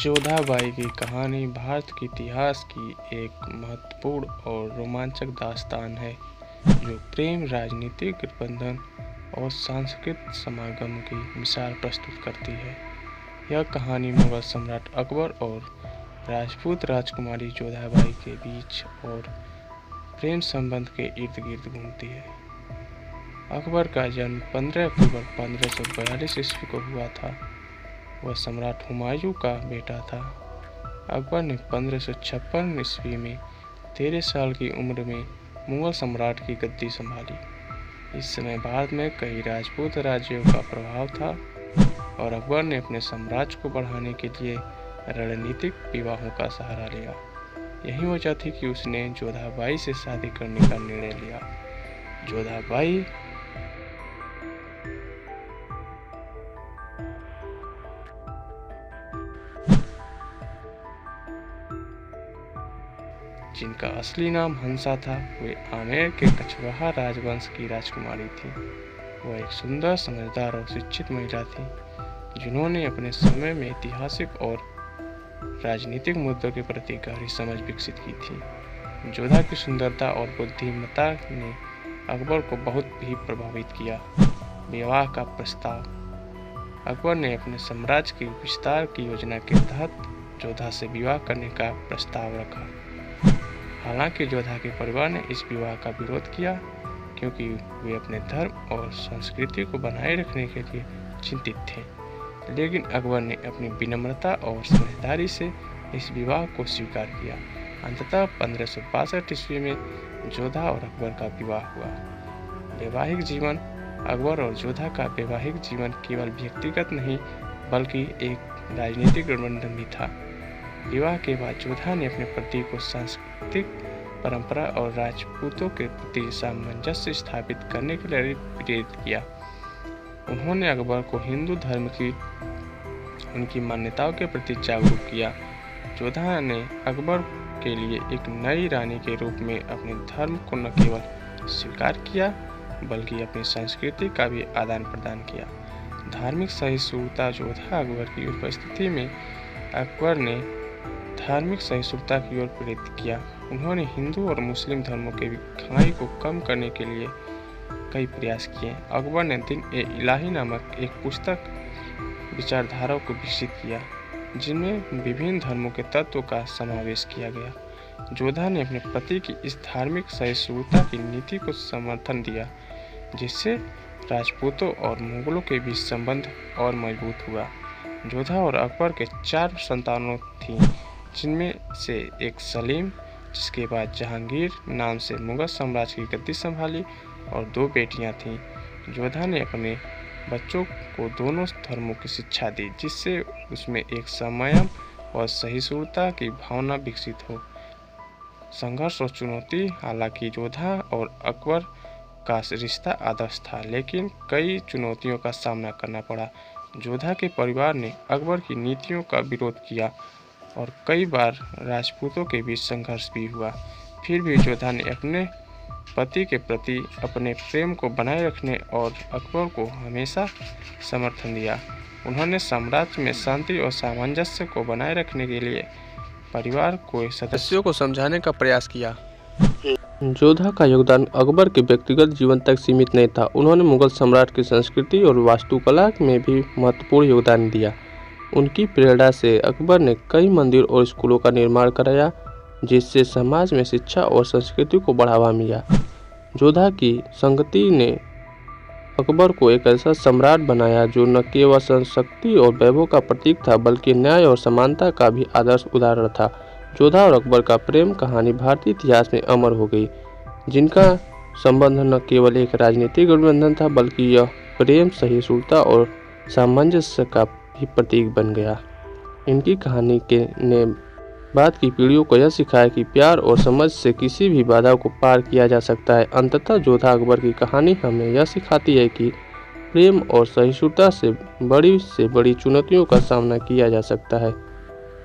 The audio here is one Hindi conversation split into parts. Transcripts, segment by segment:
जोधाबाई की कहानी भारत के इतिहास की एक महत्वपूर्ण और रोमांचक दास्तान है जो प्रेम, राजनीतिक गठबंधन और सांस्कृतिक समागम की मिसाल प्रस्तुत करती है। यह कहानी मुगल सम्राट अकबर और राजपूत राजकुमारी जोधाबाई के बीच और प्रेम संबंध के इर्द गिर्द घूमती है। अकबर का जन्म 15 अक्टूबर 1542 ईस्वी को हुआ था। वह सम्राट हुमायूं का बेटा था। अकबर ने 1556 ईस्वी में 13 साल की उम्र में मुगल सम्राट की गद्दी संभाली। इस समय भारत में कई राजपूत राज्यों का प्रभाव था और अकबर ने अपने साम्राज्य को बढ़ाने के लिए रणनीतिक विवाहों का सहारा लिया। यही वजह थी कि उसने जोधाबाई से शादी करने का निर्णय लिया। जोधाबाई जिनका असली नाम हंसा था, वे आमेर के कछवाहा राजवंश की राजकुमारी थी। वह एक सुंदर, समझदार और शिक्षित महिला थी जिन्होंने अपने समय में ऐतिहासिक और राजनीतिक मुद्दों के प्रति गहरी समझ विकसित की थी। जोधा की सुंदरता और बुद्धिमत्ता ने अकबर को बहुत ही प्रभावित किया। विवाह का प्रस्ताव। अकबर ने अपने साम्राज्य के विस्तार की योजना के तहत जोधा से विवाह करने का प्रस्ताव रखा। हालांकि जोधा के परिवार ने इस विवाह का विरोध किया क्योंकि वे अपने धर्म और संस्कृति को बनाए रखने के लिए चिंतित थे, लेकिन अकबर ने अपनी विनम्रता और समझदारी से इस विवाह को स्वीकार किया। अंततः 1562 ईस्वी में जोधा और अकबर का विवाह हुआ। वैवाहिक जीवन। अकबर और जोधा का वैवाहिक जीवन केवल व्यक्तिगत नहीं बल्कि एक राजनीतिक गठबंधन भी था। विवाह के बाद जोधा ने अपने पति को सांस्कृतिक परंपरा और राजपूतों के प्रति सामंजस्य स्थापित करने के लिए प्रेरित किया। उन्होंने अकबर को हिंदू धर्म की उनकी मान्यताओं के प्रति जागरूक किया। जोधा ने अकबर के लिए एक नई रानी के रूप में अपने धर्म को न केवल स्वीकार किया बल्कि अपनी संस्कृति का भी आदान प्रदान किया। धार्मिक सहिष्णुता। जोधा अकबर की उपस्थिति में अकबर ने धार्मिक सहिष्णुता की ओर प्रेरित किया। उन्होंने हिंदू और मुस्लिम धर्मों के विखवाई को कम करने के लिए कई प्रयास किए। अकबर ने दिन-ए-इलाही नामक एक पुस्तक विचारधारा को विकसित किया जिनमें विभिन्न धर्मों के तत्वों का समावेश किया गया। जोधा ने अपने पति की इस धार्मिक सहिष्णुता की नीति को समर्थन दिया, जिससे राजपूतों और मुगलों के बीच संबंध और मजबूत हुआ। जोधा और अकबर के 4 संतानों थीं, जिनमें से एक सलीम, जिसके बाद जहांगीर नाम से मुगल साम्राज्य की गद्दी संभाली, और 2 बेटियां थीं। जोधा ने अपने बच्चों को दोनों धर्मों की शिक्षा दी, जिससे उसमें एक संयम और सहिष्णुता की भावना विकसित हो। संघर्ष और चुनौती। हालांकि जोधा और अकबर का रिश्ता आदर्श था, लेकिन कई चुनौतियों का सामना करना पड़ा। जोधा के परिवार ने अकबर की नीतियों का विरोध किया और कई बार राजपूतों के बीच संघर्ष भी हुआ। फिर भी जोधा ने अपने पति के प्रति अपने प्रेम को बनाए रखने और अकबर को हमेशा समर्थन दिया। उन्होंने साम्राज्य में शांति और सामंजस्य को बनाए रखने के लिए परिवार के सदस्यों को समझाने का प्रयास किया। जोधा का योगदान अकबर के व्यक्तिगत जीवन तक सीमित नहीं था। उन्होंने मुगल सम्राट की संस्कृति और वास्तुकला में भी महत्वपूर्ण योगदान दिया। उनकी प्रेरणा से अकबर ने कई मंदिर और स्कूलों का निर्माण कराया, जिससे समाज में शिक्षा और संस्कृति को बढ़ावा मिला। जोधा की संगति ने अकबर को एक ऐसा सम्राट बनाया जो न केवल शक्ति और वैभव का प्रतीक था बल्कि न्याय और समानता का भी आदर्श उदाहरण था। जोधा और अकबर का प्रेम कहानी भारतीय इतिहास में अमर हो गई, जिनका संबंध न केवल एक राजनीतिक गठबंधन था बल्कि यह प्रेम, सहिष्णुता और सामंजस्य का भी प्रतीक बन गया। इनकी कहानी ने बाद की पीढ़ियों को यह सिखाया कि प्यार और समझ से किसी भी बाधा को पार किया जा सकता है। अंततः जोधा अकबर की कहानी हमें यह सिखाती है कि प्रेम और सहिष्णुता से बड़ी चुनौतियों का सामना किया जा सकता है।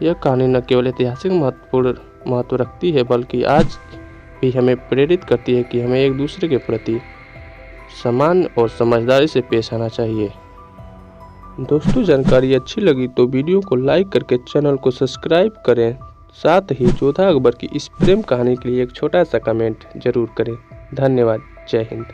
यह कहानी न केवल ऐतिहासिक महत्व रखती है बल्कि आज भी हमें प्रेरित करती है कि हमें एक दूसरे के प्रति सम्मान और समझदारी से पेश आना चाहिए। दोस्तों जानकारी अच्छी लगी तो वीडियो को लाइक करके चैनल को सब्सक्राइब करें। साथ ही जोधा अकबर की इस प्रेम कहानी के लिए एक छोटा सा कमेंट जरूर करें। धन्यवाद। जय हिंद।